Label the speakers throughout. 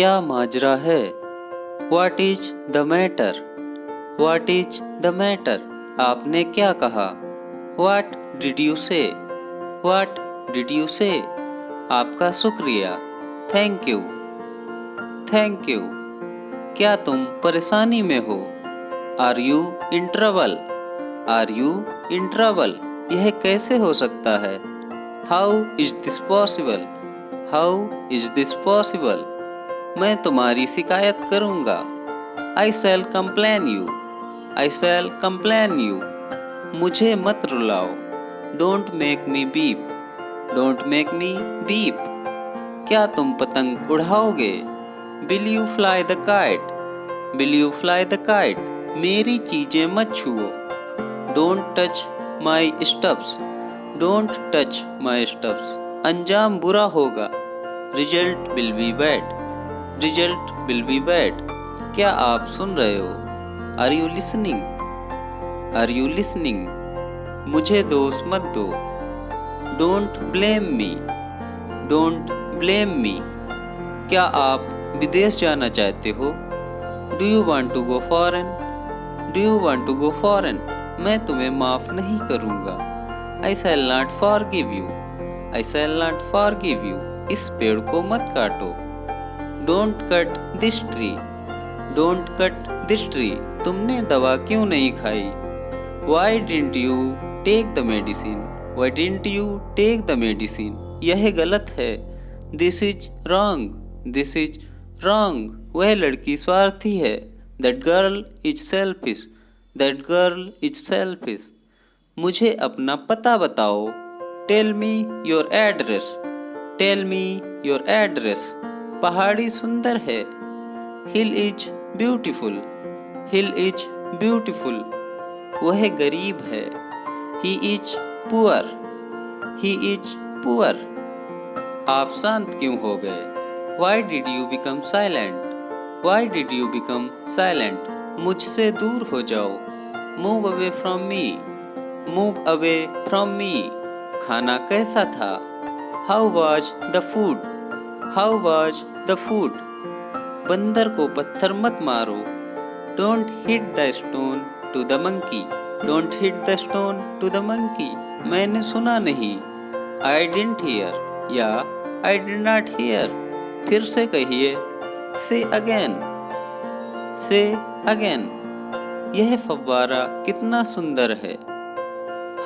Speaker 1: क्या माजरा है? What is the matter? What is the matter? आपने क्या कहा? What did you say? What did you say? आपका शुक्रिया। Thank you. Thank you. क्या तुम परेशानी में हो? Are you in trouble? Are you in trouble? यह कैसे हो सकता है? How is this possible? How is this possible? मैं तुम्हारी शिकायत करूँगा। I shall complain you. I shall complain you. मुझे मत रुलाओ। Don't make me beep. Don't make me beep. क्या तुम पतंग उड़ाओगे? Will you fly the kite? Will you fly the kite? मेरी चीजें मत छुओ। Don't touch my stuffs. Don't touch my stuffs. अंजाम बुरा होगा। Result will be bad. Result will be bad. क्या आप सुन रहे हो? Are you listening? Are you listening? मुझे दोष मत दो। Don't blame me. Don't blame me. क्या आप विदेश जाना चाहते हो? Do you want to go foreign? Do you want to go foreign? मैं तुम्हें माफ नहीं करूँगा। I shall not forgive you. I shall not forgive you. इस पेड़ को मत काटो। Don't cut this tree. Don't cut this tree. तुमने दवा क्यों नहीं खाई? Why didn't you take the medicine? Why didn't you take the medicine? यह गलत है। This is wrong. This is wrong. वह लड़की स्वार्थी है। That girl is selfish. That girl is selfish. मुझे अपना पता बताओ। Tell me your address. Tell me your address. पहाड़ी सुंदर है। Hill is beautiful. Hill is beautiful. वह गरीब है। He is poor. He is poor. आप शांत क्यों हो गए? Why did you become silent? Why did you become silent? मुझसे दूर हो जाओ। Move away from me. Move away from me. खाना कैसा था? How was the food? How was the food? बंदर को पत्थर मत मारो। Don't hit the stone to the monkey. Don't hit the stone to the monkey. मैंने सुना नहीं। I didn't hear या I did not hear. फिर से कहिए। Say again. Say again. यह फव्वारा कितना सुंदर है।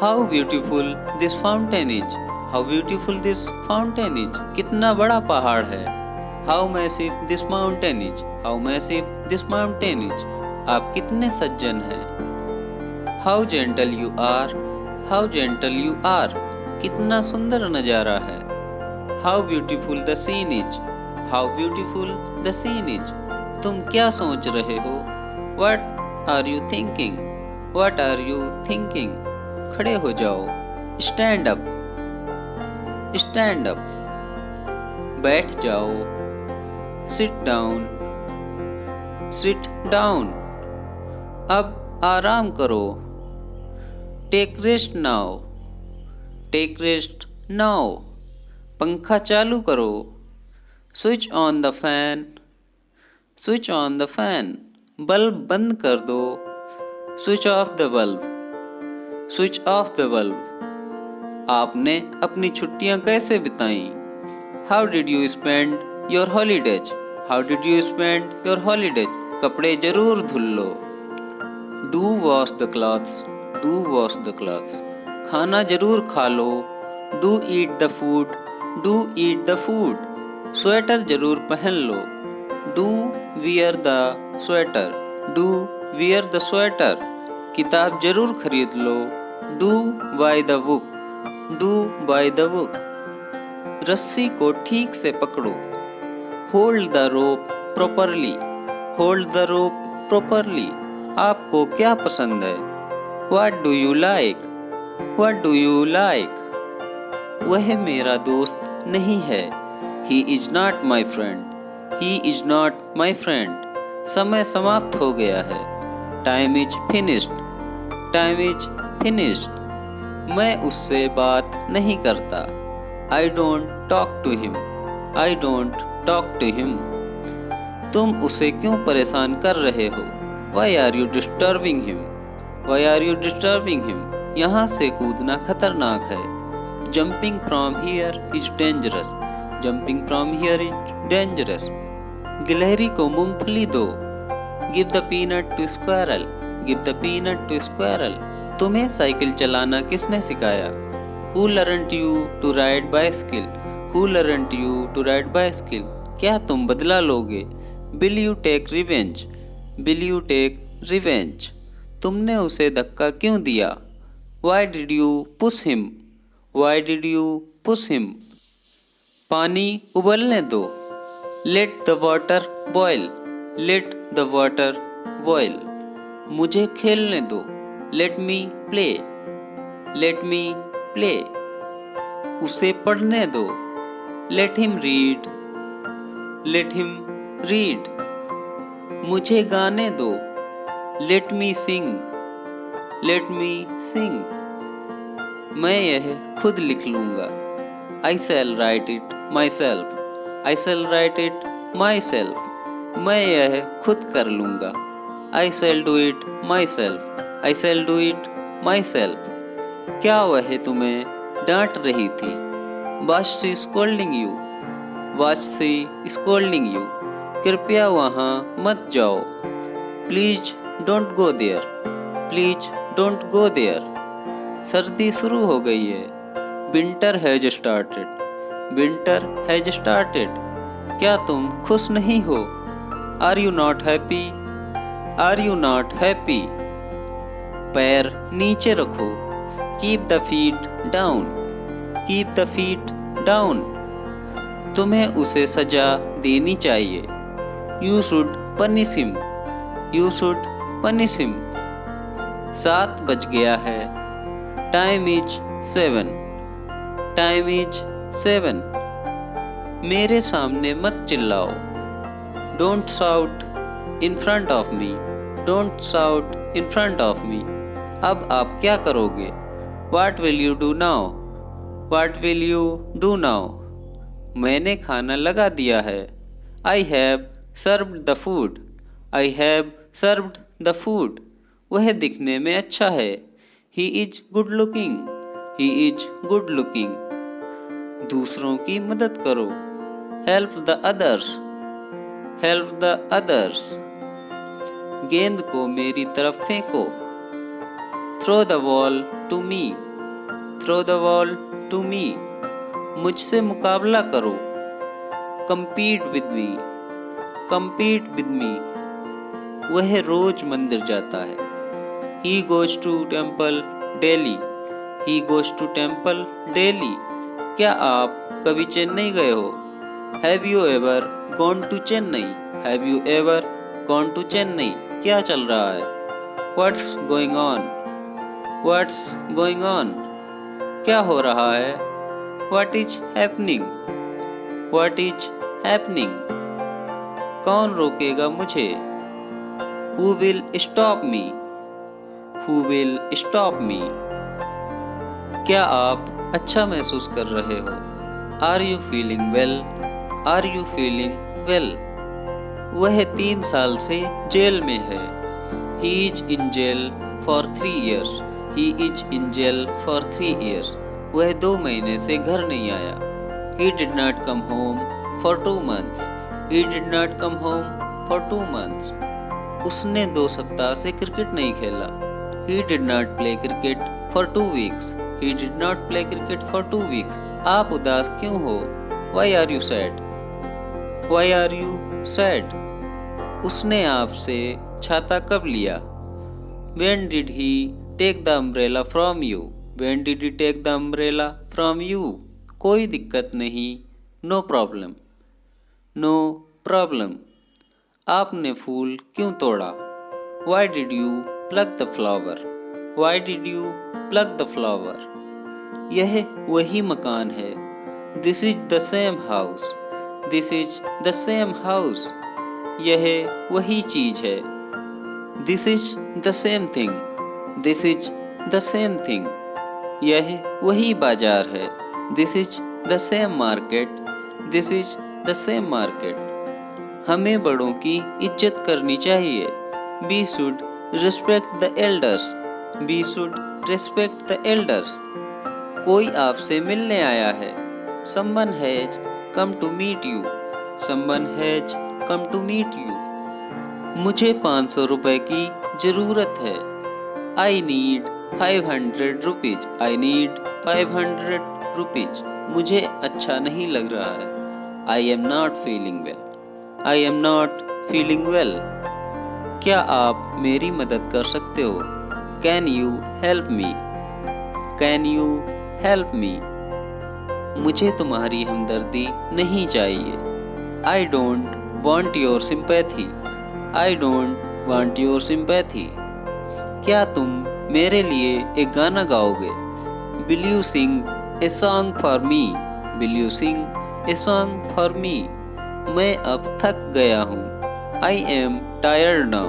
Speaker 1: How beautiful this fountain is. How beautiful this fountain is. कितना बड़ा पहाड़ है। How massive this mountain is. How massive this mountain is. आप कितने सज्जन हैं। How gentle you are. How gentle you are. कितना सुंदर नज़ारा है। How beautiful the scene is. How beautiful the scene is. तुम क्या सोच रहे हो? What are you thinking? What are you thinking? खड़े हो जाओ। Stand up. Stand up. बैठ जाओ। Sit down. Sit down. अब आराम करो। Take rest now. Take rest now. पंखा चालू करो। Switch on the fan. Switch on the fan. Bulb बंद कर दो। Switch off the bulb. Switch off the bulb. आपने अपनी छुट्टियां कैसे बिताई? How did you spend your holidays? How did you spend your holidays? कपड़े जरूर धुल लो। Do wash the clothes. Do wash the clothes. खाना जरूर खा लो। Do eat the food. Do eat the food. Sweater जरूर पहन लो। Do wear the sweater. Do wear the sweater. किताब जरूर खरीद लो। Do buy the book. Do buy the book. रस्सी को ठीक से पकड़ो। Hold the rope properly. Hold the rope properly. आपको क्या पसंद है? What do you like? What do you like? वह मेरा दोस्त नहीं है। He is not my friend. He is not my friend. समय समाप्त हो गया है। Time is finished. Time is finished. मैं उससे बात नहीं करता। I don't talk to him. I don't talk to him. तुम उसे क्यों परेशान कर रहे हो? Why are you disturbing him? Why are you disturbing him? यहाँ से कूदना खतरनाक है। Jumping from here is dangerous. Jumping from here is dangerous. गिलहरी को मूंगफली दो। Give the peanut to squirrel. Give the peanut to squirrel. तुम्हें साइकिल चलाना किसने सिखाया? Who learned you to ride bicycle? Who learned you to ride bicycle? क्या तुम बदला लोगे? Will you take revenge? Will you take revenge? तुमने उसे धक्का क्यों दिया? Why did you push him? Why did you push him? पानी उबलने दो। Let the water boil. Let the water boil. मुझे खेलने दो। Let me play. Let me play. उसे पढ़ने दो। Let him read. Let him read. मुझे गाने दो। Let me sing. Let me sing. मैं यह खुद लिख लूँगा। I shall write it myself. I shall write it myself. मैं यह खुद कर लूँगा। I shall do it myself. I shall do it myself. क्या वह तुम्हें डांट रही थी? Was she scolding you? Was she scolding you? कृपया वहाँ मत जाओ। Please don't go there. Please don't go there. सर्दी शुरू हो गई है। Winter has started. Winter has started. क्या तुम खुश नहीं हो? Are you not happy? Are you not happy? पैर नीचे रखो। Keep the feet down. Keep the feet down. तुम्हें उसे सजा देनी चाहिए। You should punish him. You should punish him. 7 बज गया है। Time is 7. Time is 7. मेरे सामने मत चिल्लाओ। Don't shout in front of me. Don't shout in front of me. अब आप क्या करोगे? What will you do now? What will you do now? मैंने खाना लगा दिया है। I have served the food. I have served the food. वह दिखने में अच्छा है। He is good looking. He is good looking. दूसरों की मदद करो। Help the others. Help the others. गेंद को मेरी तरफ फेंको। Throw the ball to me. Throw the ball to me. मुझसे मुकाबला करो। Compete with me. Compete with me. वह रोज मंदिर जाता है। He goes to temple daily. He goes to temple daily. क्या आप कभी चेन्नई गए हो? Have you ever gone to Chennai? Have you ever gone to Chennai? क्या चल रहा है? What's going on? What's going on? क्या हो रहा है? What is happening? What is happening? कौन रोकेगा मुझे? Who will stop me? Who will stop me? क्या आप अच्छा महसूस कर रहे हो? Are you feeling well? Are you feeling well? वह 3 साल से जेल में है। He is in jail for 3 years. He is in jail for 3 years. वह 2 महीने से घर नहीं आया। He did not come home for 2 months. He did not come home for 2 months. उसने 2 सप्ताह से क्रिकेट नहीं खेला। He did not play cricket for 2 weeks. He did not play cricket for 2 weeks. आप उदास क्यों हो? Why are you sad? Why are you sad? उसने आपसे छाता कब लिया? When did he take the umbrella from you? When did he take the umbrella from you? कोई दिक्कत नहीं। No problem. No problem. आपने फूल क्यों तोड़ा? Why did you pluck the flower? Why did you pluck the flower? यह वही मकान है। This is the same house. This is the same house. यह वही चीज है। This is the same thing. This is the same thing. यह वही बाजार है। This is the same market. This is the same market. हमें बड़ों की इज्जत करनी चाहिए। We should respect the elders. We should respect the elders. कोई आपसे मिलने आया है। Someone has come to meet you. Someone has come to meet you. मुझे 500 रुपए की ज़रूरत है। I need 500 rupees. I need 500 rupees. मुझे अच्छा नहीं लग रहा है। I am not feeling well. I am not feeling well. क्या आप मेरी मदद कर सकते हो? Can you help me? Can you help me? मुझे तुम्हारी हमदर्दी नहीं चाहिए। I don't want your sympathy. I don't want your sympathy. क्या तुम मेरे लिए एक गाना गाओगे? Will you sing a song for me? Will you sing a song for me? मैं अब थक गया हूँ। I am tired now.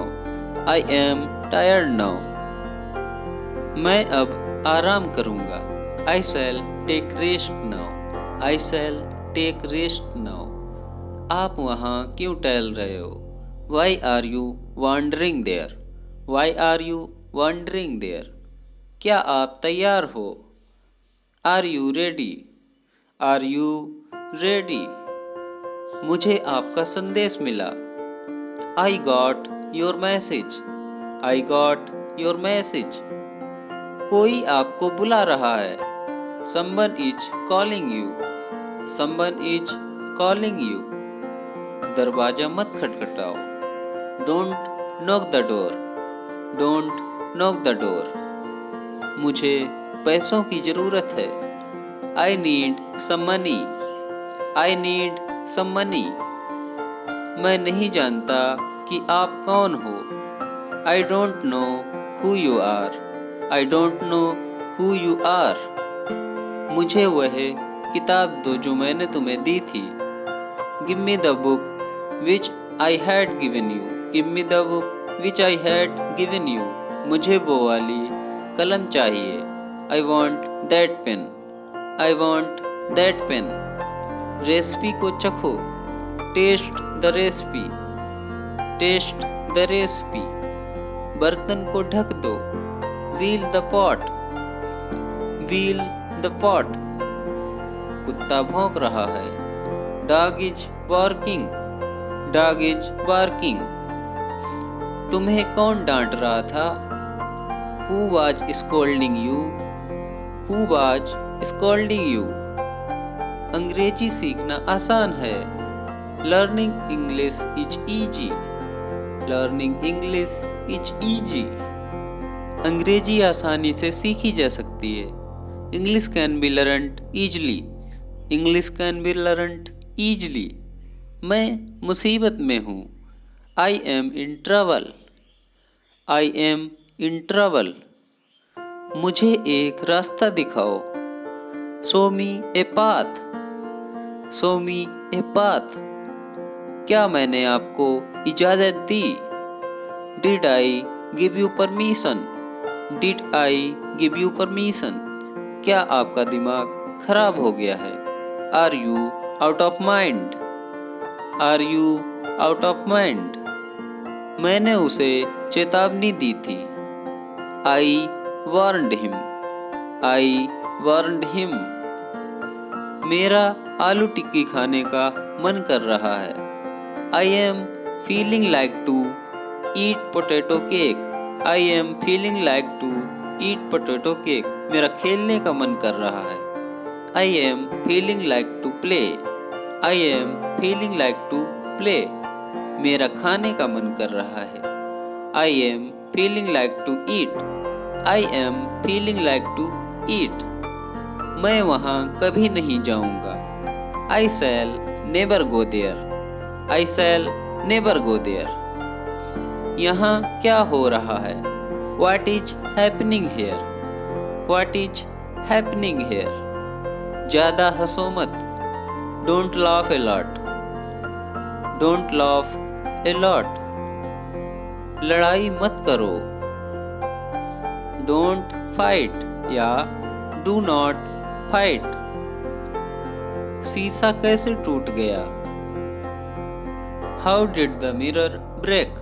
Speaker 1: I am tired now. मैं अब आराम करूँगा। I shall take rest now. I shall take rest now. आप वहाँ क्यों टहल रहे हो? Why are you wandering there? Why are you wandering there? क्या आप तैयार हो? Are you ready? Are you ready? मुझे आपका संदेश मिला। I got your message. I got your message. कोई आपको बुला रहा है। Someone is calling you. Someone is calling you. दरवाजा मत खटखटाओ। Don't knock the door. Don't knock the door. मुझे पैसों की ज़रूरत है। I need some money. I need some money. मैं नहीं जानता कि आप कौन हो। I don't know who you are. I don't know who you are. मुझे वह किताब दो जो मैंने तुम्हें दी थी। Give me the book which I had given you. Give me the book which I had given you. मुझे वो वाली कलम चाहिए। I want that pen. I want that pen. Recipe को चखो। Taste the recipe. Taste the recipe. बर्तन को ढक दो। Wheel the pot. Wheel the pot. कुत्ता भौंक रहा है। Dog is barking. Dog is barking. तुम्हें कौन डांट रहा था? Who was scolding you? Who was scolding you? अंग्रेजी सीखना आसान है। Learning English is easy. Learning English is easy. अंग्रेजी आसानी से सीखी जा सकती है। English can be learned easily. English can be learned easily. मैं मुसीबत में हूँ। I am in trouble. I am in trouble. मुझे एक रास्ता दिखाओ। Show me a path. Show me a path. क्या मैंने आपको इजाज़त दी? Did I give you permission? Did I give you permission? क्या आपका दिमाग खराब हो गया है? Are you out of mind? Are you out of mind? मैंने उसे चेतावनी दी थी। I warned him. I warned him. मेरा आलू टिक्की खाने का मन कर रहा है। I am feeling like to eat potato cake. I am feeling like to eat potato cake. मेरा खेलने का मन कर रहा है। I am feeling like to play. I am feeling like to play. मेरा खाने का मन कर रहा है। I am feeling like to eat. I am feeling like to eat. मैं वहाँ कभी नहीं जाऊँगा। I shall never go there. I shall never go there. यहाँ क्या हो रहा है? What is happening here? What is happening here? ज़्यादा हंसो मत। Don't laugh a lot. Don't laugh a lot. लड़ाई मत करो। Don't fight या do not fight. शीशा कैसे टूट गया? How did the mirror break?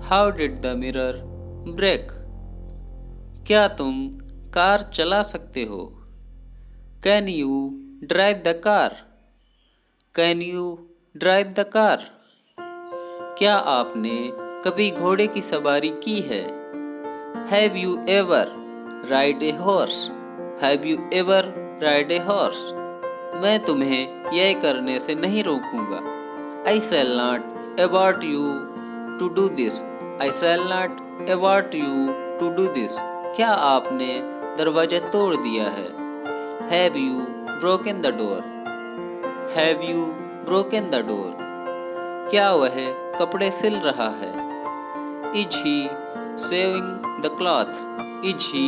Speaker 1: How did the mirror break? क्या तुम कार चला सकते हो? Can you drive the car? Can you drive the car? क्या आपने कभी घोड़े की सवारी की है? Have you ever ride a horse? Have you ever ride a horse? मैं तुम्हें यह करने से नहीं रोकूंगा। I shall not abort you to do this. I shall not abort you to do this. क्या आपने दरवाजा तोड़ दिया है? Have you broken the door? Have you broken the door? क्या वह कपड़े सिल रहा है? Is he sewing the clothes? Is he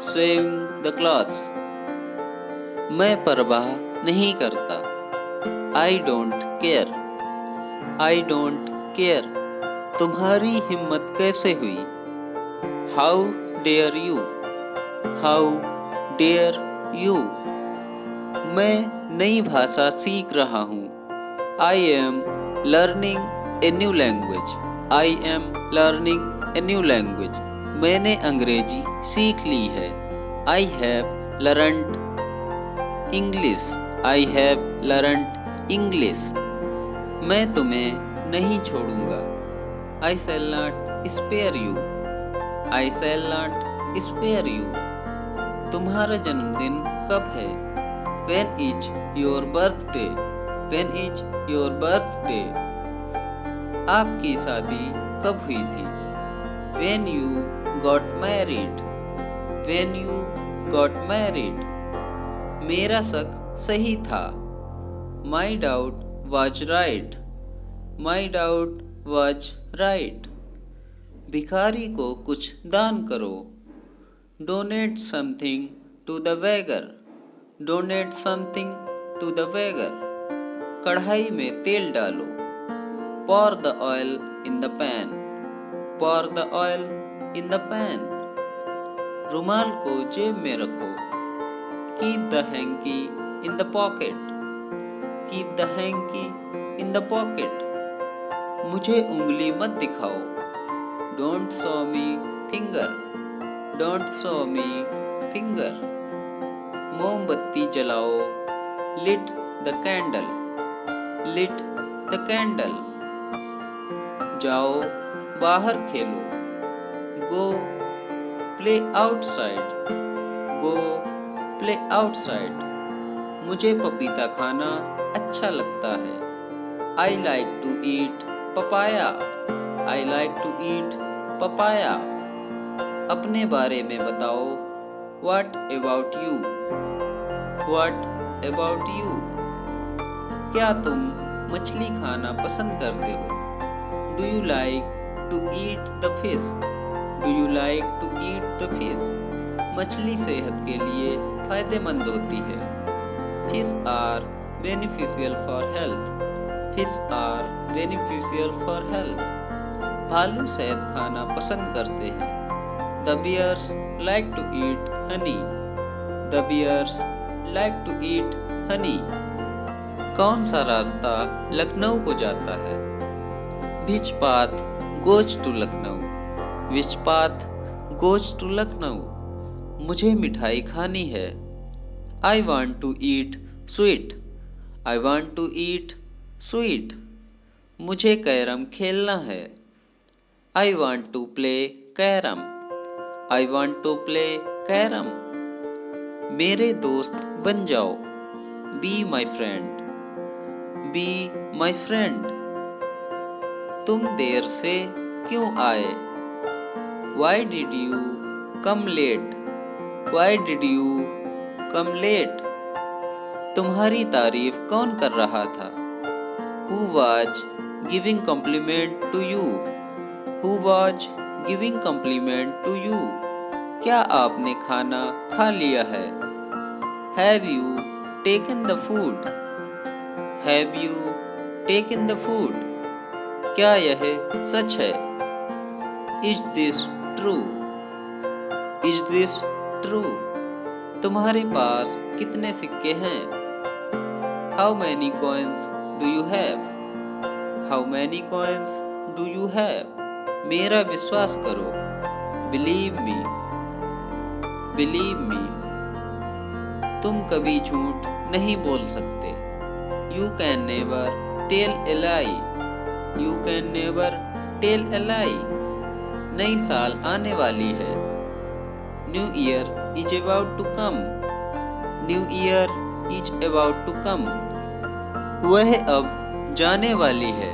Speaker 1: sewing the clothes? मैं परवाह नहीं करता। I don't care. I don't care. तुम्हारी हिम्मत कैसे हुई? How dare you? How dare you? मैं नई भाषा सीख रहा हूँ। I am learning a new language. I am learning a new language. मैंने अंग्रेजी सीख ली है। I have learned English. I have learned English. मैं तुम्हें नहीं छोड़ूंगा। I shall not spare you. I shall not spare you. तुम्हारा जन्मदिन कब है? When is your birthday? When is your birthday? आपकी शादी कब हुई थी? When you got married? When you got married? मेरा शक सही था। My doubt was right. My doubt was right. भिखारी को कुछ दान करो। Donate something to the beggar. Donate something to the beggar. कढ़ाई में तेल डालो। Pour the oil in the pan. Pour the oil in the pan. रुमाल को जेब में रखो। Keep the hanky in the pocket. Keep the hanky in the pocket. मुझे उंगली मत दिखाओ। Don't show me finger. Don't show me finger. मोमबत्ती जलाओ। Lit the candle. Lit the candle. जाओ बाहर खेलो। Go play outside. Go play outside. मुझे पपीता खाना अच्छा लगता है। I like to eat papaya. I like to eat papaya. अपने बारे में बताओ। What about you? What about you? क्या तुम मछली खाना पसंद करते हो? Do you like to eat the fish? Do you like to eat the fish? मछली सेहत के लिए फायदेमंद होती है। Fish are beneficial for health. Fish are beneficial for health. भालू शहद खाना पसंद करते हैं। The bears like to eat honey. The bears like to eat honey. कौन सा रास्ता लखनऊ को जाता है? Which path goes to Lucknow? Which path goes to Lucknow? मुझे मिठाई खानी है। I want to eat sweet. I want to eat sweet. मुझे कैरम खेलना है। I want to play carrom. I want to play carrom. मेरे दोस्त बन जाओ। Be my friend. Be my friend. तुम देर से क्यों आए? Why did you come late? Why did you come late? तुम्हारी तारीफ कौन कर रहा था? Who was giving compliment to you? Who was giving compliment to you? क्या आपने खाना खा लिया है? Have you taken the food? Have you taken the food? क्या यह सच है? Is this true? Is this true? तुम्हारे पास कितने सिक्के हैं? How many coins do you have? How many coins do you have? मेरा विश्वास करो। Believe me, believe me. तुम कभी झूठ नहीं बोल सकते। You can never tell a lie, you can never tell a lie. नई साल आने वाली है। New year is about to come, new year is about to come. वह अब जाने वाली है।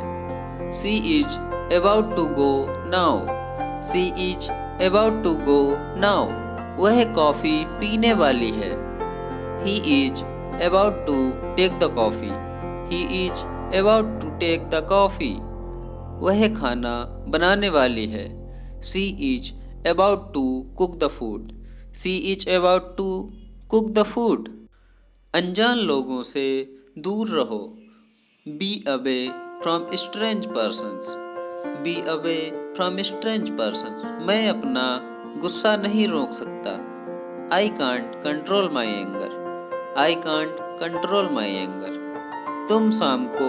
Speaker 1: She is about to go now, she is about to go now. वह कॉफी पीने वाली है। He is about to take the coffee, he is about to take the coffee. वह खाना बनाने वाली है। She is about to cook the food, she is about to cook the food. अनजान लोगों से दूर रहो। Be away from strange persons, be away from strange persons. मैं अपना गुस्सा नहीं रोक सकता। I can't control my anger, I can't control my anger. तुम शाम को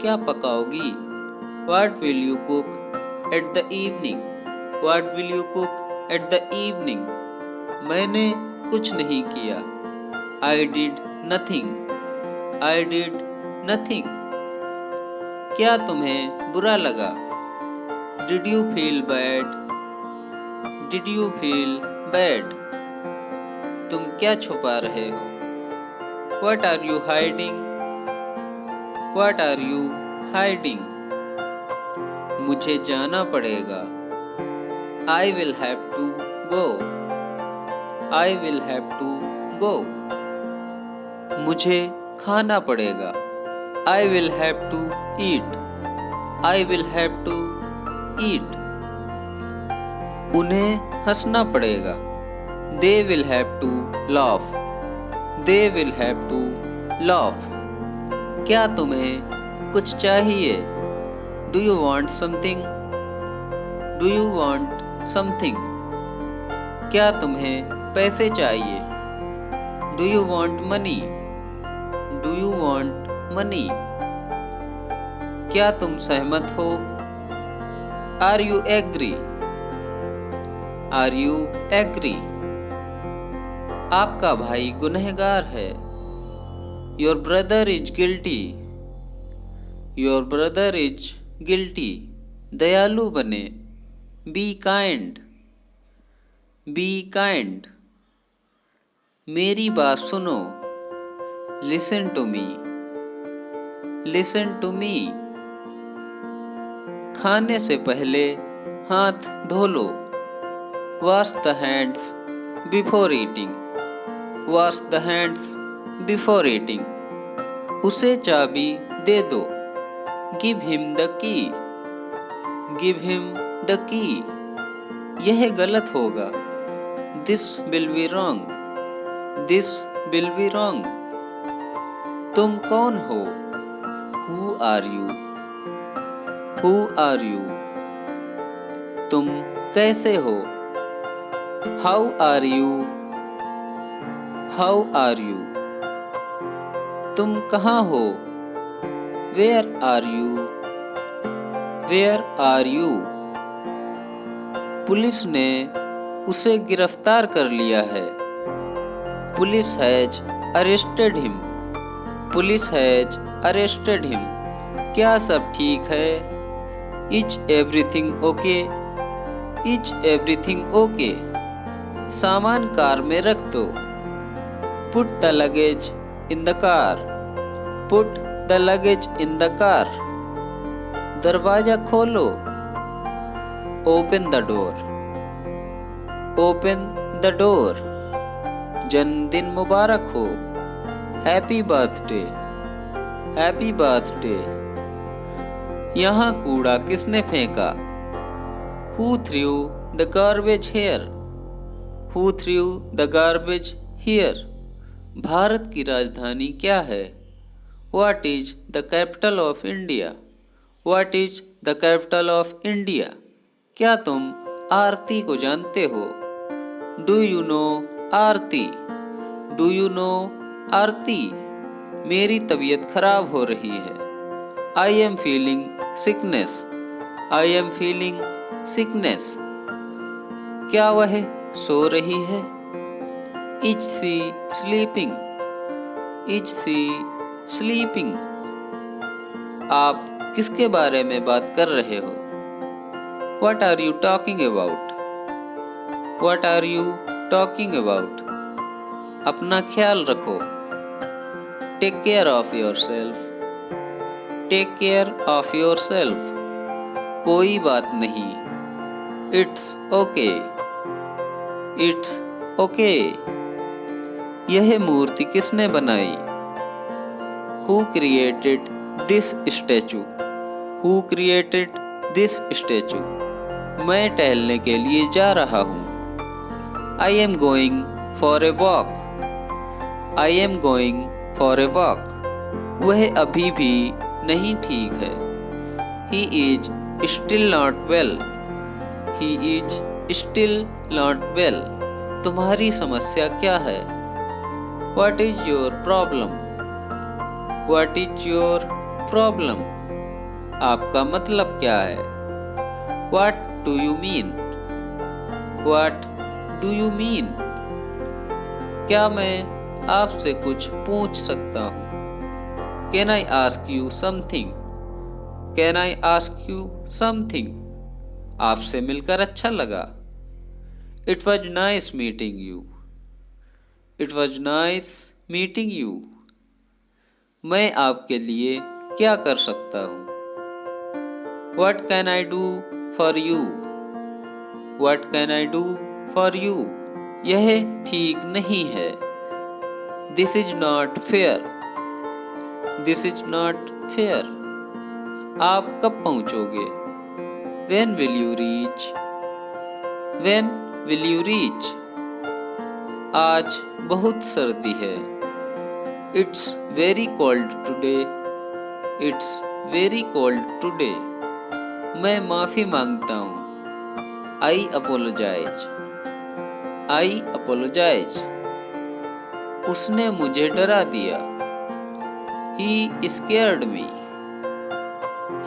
Speaker 1: क्या पकाओगी? What will you cook at the evening? What will you cook at the evening? मैंने कुछ नहीं किया। I did nothing, I did nothing। क्या तुम्हें बुरा लगा? Did you feel bad? Did you feel bad? तुम क्या छुपा रहे हो? What are you hiding? What are you hiding? मुझे जाना पड़ेगा। I will have to go, I will have to go। मुझे खाना पड़ेगा। I will have to eat, I will have to eat। उन्हें हंसना पड़ेगा। They will have to laugh, they will have to laugh। क्या तुम्हें कुछ चाहिए? Do you want something? Do you want something? क्या तुम्हें पैसे चाहिए? Do you want money? Do you want money? क्या तुम सहमत हो? Are you agree? Are you agree? आपका भाई गुनहगार है। Your brother is guilty, your brother is guilty। दयालु बने। Be kind, be kind। मेरी बात सुनो। Listen to me, listen to me। खाने से पहले हाथ धो लो। Wash the hands before eating, wash the hands before eating। उसे चाबी दे दो। Give him the key, give him the key। यह गलत होगा। This will be wrong, this will be wrong। तुम कौन हो? Who are you, who are you। तुम कैसे हो? How are you, how are you। तुम कहाँ हो? Where are you, where are you। Police ने उसे गिरफ्तार कर लिया है। Police has arrested him, police has arrested him. क्या सब ठीक है? Is everything okay, is everything okay. सामान कार में रख दो। Put the luggage in the car, put the luggage in the car. दरवाजा खोलो। Open the door, open the door. जन्मदिन मुबारक हो। Happy birthday, happy birthday. यहाँ कूड़ा किसने फेंका? Who threw the garbage here? Who threw the garbage here? Bharat की राजधानी क्या है? What is the capital of India? What is the capital of India? क्या तुम आरती को जानते हो? Do you know Aarti? Do you know आरती? मेरी तबीयत खराब हो रही है। I am feeling sickness. I am feeling sickness. क्या वह सो रही है? Is she sleeping? Is she sleeping? आप किसके बारे में बात कर रहे हो? What are you talking about? What are you talking about? अपना ख्याल रखो. Take care of yourself. Take care of yourself. कोई बात नहीं. It's okay. It's okay. यह मूर्ति किसने बनाई? Who created this statue? Who created this statue? मैं टहलने के लिए जा रहा हूँ. I am going for a walk. I am going for a walk. वह अभी भी नहीं ठीक है. He is still not well. He is still not well. तुम्हारी समस्या क्या है? What is your problem? What is your problem? आपका मतलब क्या है? What do you mean? What do you mean? क्या मैं आपसे कुछ पूछ सकता हूँ? Can I ask you something? Can I ask you something? आपसे मिलकर अच्छा लगा. It was nice meeting you. It was nice meeting you. मैं आपके लिए क्या कर सकता हूँ? What can I do for you? What can I do for you? यह ठीक नहीं है. This is not fair. This is not fair. आप कब पहुँचोगे? When will you reach? When will you reach? आज बहुत सर्दी है. It's very cold today. It's very cold today. मैं माफ़ी मांगता हूँ. I apologize. I apologize. उसने मुझे डरा दिया. He scared me.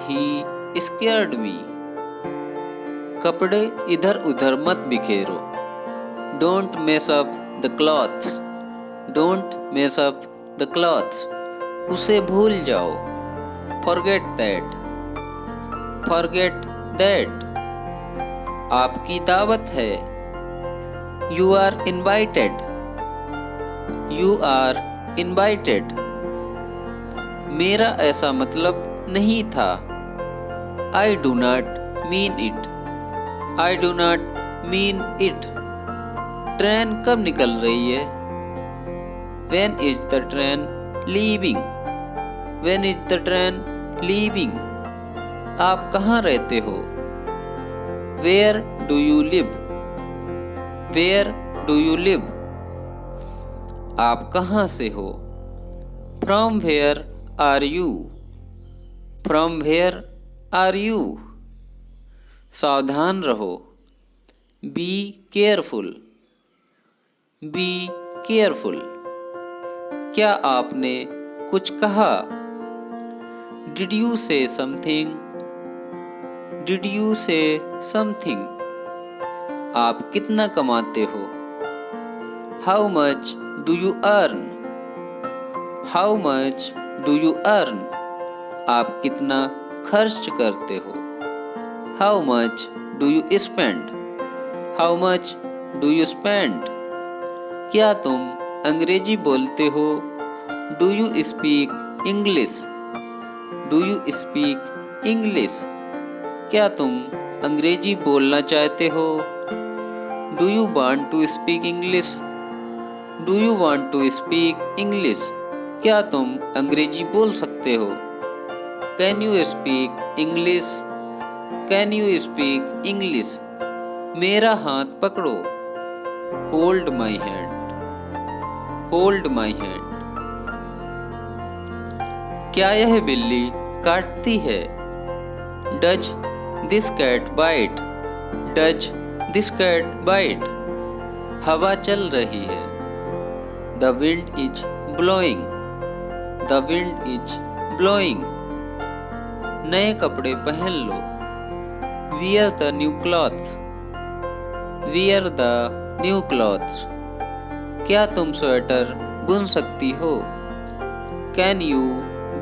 Speaker 1: He scared me. कपड़े इधर उधर मत बिखेरो. Don't mess up the clothes. Don't mess up the clothes. उसे भूल जाओ. Forget that. Forget that. आपकी दावत है. You are invited. You are invited. मेरा ऐसा मतलब नहीं था. I do not mean it. I do not mean it. Train कब निकल रही है? When is the train leaving? When is the train leaving? आप कहाँ रहते हो? Where do you live? Where do you live? आप कहाँ से हो? From where are you? From where are you? सावधान रहो. Be careful. Be careful. क्या आपने कुछ कहा? Did you say something? Did you say something? आप कितना कमाते हो? How much do you earn? How much do you earn? आप कितना खर्च करते हो? How much do you spend? How much do you spend? क्या तुम अंग्रेजी बोलते हो? Do you speak English? Do you speak English? क्या तुम अंग्रेजी बोलना चाहते हो? Do you want to speak English? Do you want to speak English? क्या तुम अंग्रेजी बोल सकते हो? Can you speak English? Can you speak English? मेरा हाथ पकड़ो. Hold my hand. Hold my hand. क्या यह बिल्ली काटती है? Does this cat bite? Does this cat bite? हवा चल रही है. The wind is blowing. The wind is blowing. नए कपड़े पहन लो। Wear the new clothes, wear the new clothes. क्या तुम स्वेटर बुन सकती हो? Can you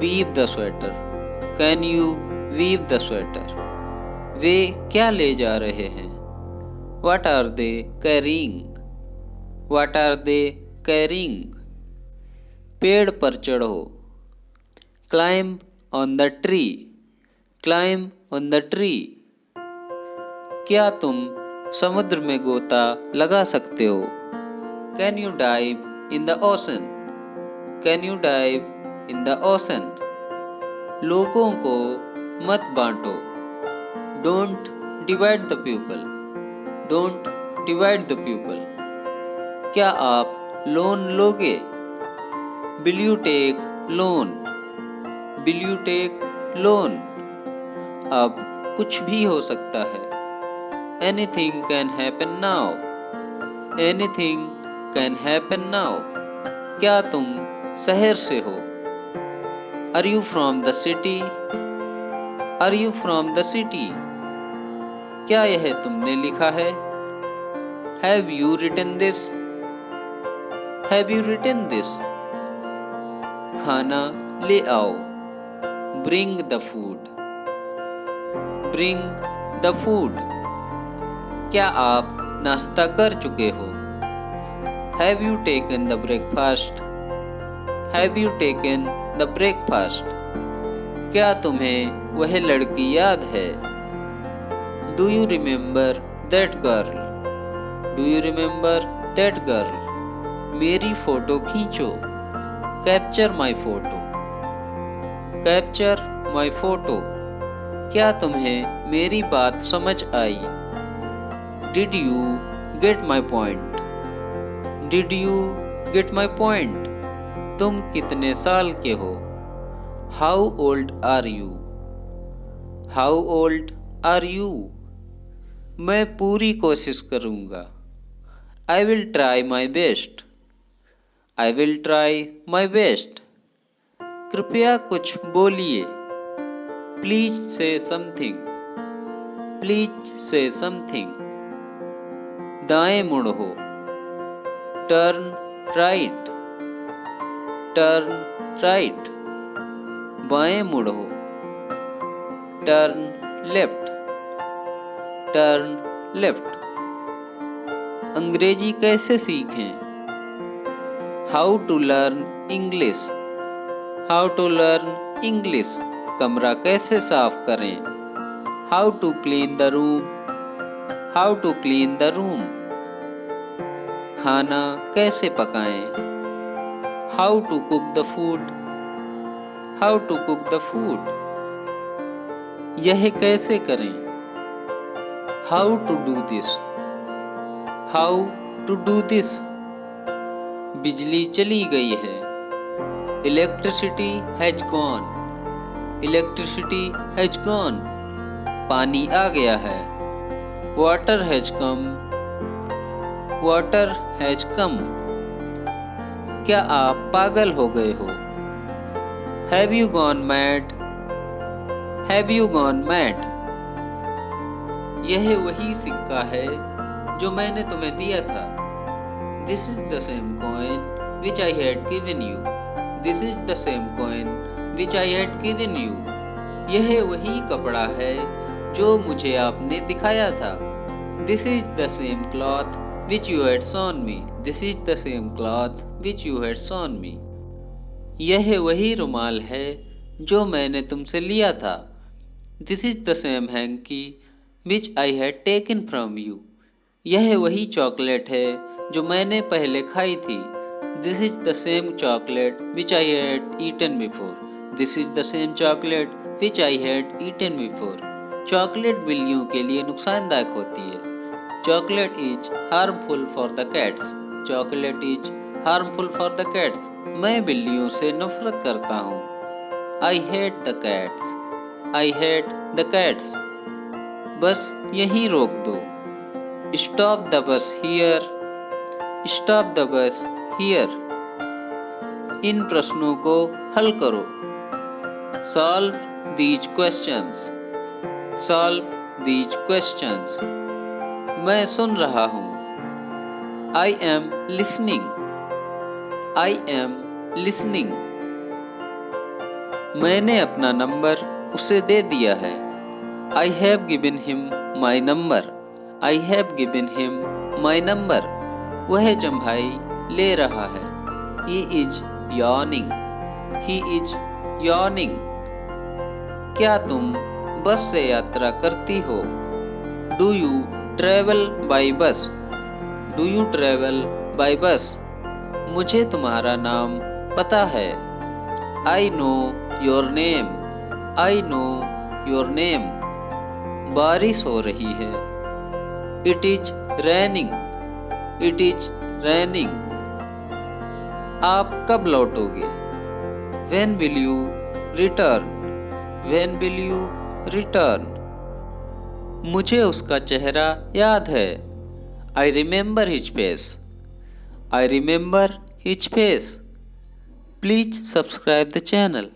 Speaker 1: weave the sweater, can you weave the sweater. वे क्या ले जा रहे हैं? What are they carrying? What are they carrying? पेड़ पर चढ़ो। Climb on the tree, climb on the tree। क्या तुम समुद्र में गोता लगा सकते हो? Can you dive in the ocean? Can you dive in the ocean? लोगों को मत बांटो। Don't divide the people, don't divide the people। क्या आप लोन लोगे? Will you take loan, will you take loan। अब कुछ भी हो सकता है। Anything can happen now, anything can happen now। क्या तुम शहर से हो? Are you from the city, are you from the city। क्या यह तुमने लिखा है? Have you written this, have you written this। खाना ले आओ। Bring the food, bring the food। क्या आप नाश्ता कर चुके हो? Have you taken the breakfast, have you taken the breakfast। क्या तुम्हें वह लड़की याद है? Do you remember that girl, do you remember that girl। मेरी फोटो खींचो। Capture my photo, capture my photo। क्या तुम्हें मेरी बात समझ आई? Did you get my point, did you get my point। तुम कितने साल के हो? How old are you, how old are you। मैं पूरी कोशिश करूँगा। I will try my best, I will try my best। कृपया कुछ बोलिए। Please say something, please say something। दाएं मुड़ो। Turn right, turn right। बाएं मुड़ो। Turn left, turn left। अंग्रेजी कैसे सीखें? How to learn English, how to learn English। कमरा कैसे साफ करें? How to clean the room, how to clean the room। खाना कैसे पकाएं? How to cook the food, how to cook the food। यह कैसे करें? How to do this, how to do this। बिजली चली गई है। Electricity has gone, electricity has gone। पानी आ गया है। Water has come, water has come। क्या आप पागल हो गए हो? Have you gone mad, have you gone mad। यह वही सिक्का है जो मैंने तुम्हें दिया था। This is the same coin which I had given you, this is the same coin which I had given you। यह वही कपड़ा है जो मुझे आपने दिखाया था। This is the same cloth which you had shown me, this is the same cloth which you had shown me। यह वही रुमाल है जो मैंने तुमसे लिया था। This is the same hanky which I had taken from you। यह वही चॉकलेट है जो मैंने पहले खाई थी। This is the same chocolate which I had eaten before, this is the same chocolate which I had eaten before। Chocolate बिल्लियों के लिए नुकसानदायक होती है। Chocolate is harmful for the cats, chocolate is harmful for the cats। मैं बिल्लियों से नफरत करता हूँ। I hate the cats, I hate the cats। बस यहीं रोक दो। Stop the bus here, stop the bus here। इन प्रश्नों को हल करो। Solve these questions. Solve these questions. मैं सुन रहा हूँ. I am listening. I am listening. मैंने अपना नंबर उसे दे दिया है. I have given him my number. I have given him my number. वह जम्हाई ले रहा है. He is yawning. He is yawning. क्या तुम बस से यात्रा करती हो? Do you travel by bus? Do you travel by bus? मुझे तुम्हारा नाम पता है. I know your name. I know your name. बारिश हो रही है. It is raining. It is raining. आप कब लौटोगे? When will you return? When will you return? मुझे उसका चेहरा याद है. I remember his face. I remember his face. Please subscribe the channel.